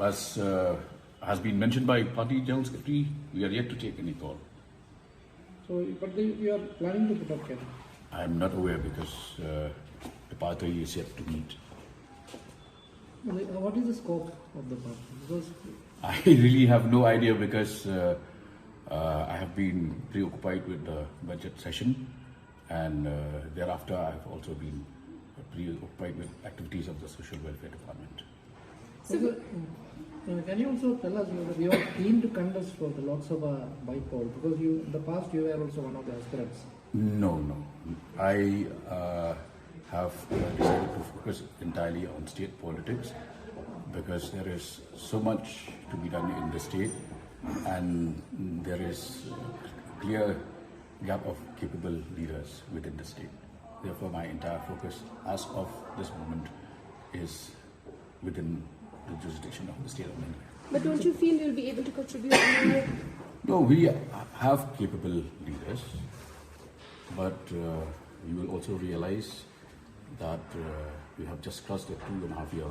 as has been mentioned by Party General Secretary, we are yet to take any call. So, but you are planning to put up Ken? I am not aware because the party is yet to meet. What is the scope of the party? Because I really have no idea because I have been preoccupied with the budget session, and thereafter I have also been preoccupied with activities of the Social Welfare Department. So, can you also tell us whether you are keen to contest for the Lok Sabha by-poll? Because you, in the past, you were also one of the aspirants. No. I have decided to focus entirely on state politics because there is so much to be done in the state, and there is a clear gap of capable leaders within the state. Therefore, my entire focus as of this moment is within the jurisdiction of the state of India. But don't you feel you'll be able to contribute more? No, we have capable leaders, but you will also realize that we have just crossed the 2.5-year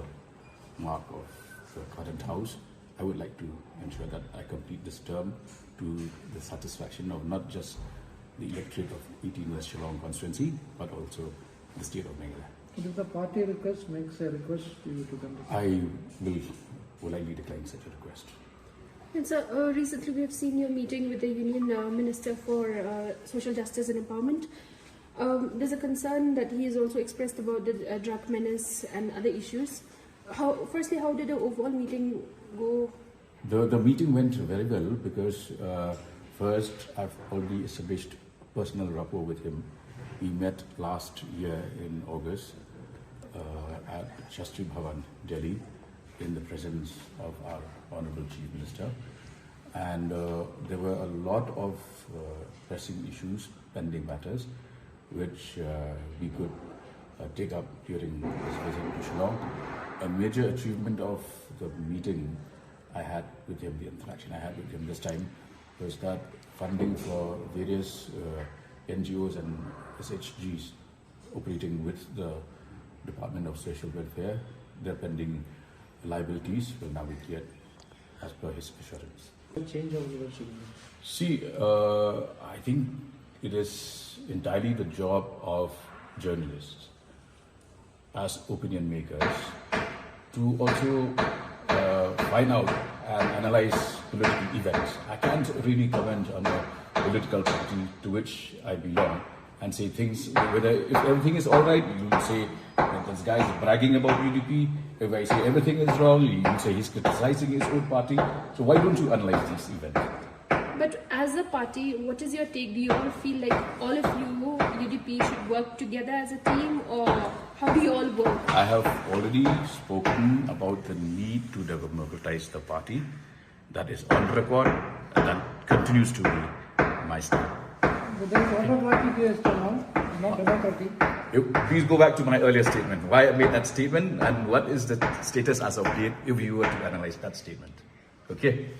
mark of the current House. I would like to ensure that I complete this term to the satisfaction of not just the electorate of 18 West Shillong constituency, but also the state of Meghalaya. If the party makes a request to you to contest? I will likely decline such a request. And so recently we have seen your meeting with the Union Minister for Social Justice and Empowerment. There's a concern that he has also expressed about the drug menace and other issues. Firstly, how did the overall meeting go? The meeting went very well because first I've already established personal rapport with him. We met last year in August at Shastri Bhavan, Delhi, in the presence of our Honorable Chief Minister. And there were a lot of pressing issues, pending matters, which we could take up during this visit to Shillong. A major achievement of the meeting I had with him, the interaction I had with him this time, was that funding for various NGOs and SHGs operating with the Department of Social Welfare, their pending liabilities will now be cleared as per his assurance. Change of leadership? See, I think it is entirely the job of journalists as opinion makers to also find out and analyze political events. I can't really comment on a political party to which I belong and say things, whether if everything is all right, you will say that this guy is bragging about UDP. If I say everything is wrong, you will say he's criticizing his own party. So why don't you analyze these events? But as a party, what is your take? Do you all feel like all of you, UDP, should work together as a team, or how do you all work? I have already spoken about the need to democratize the party. That is on record, and that continues to be my stand. But there is autocratic here still now, not democratic. Please go back to my earlier statement. Why I made that statement and what is the status as of date if you were to analyze that statement. Okay?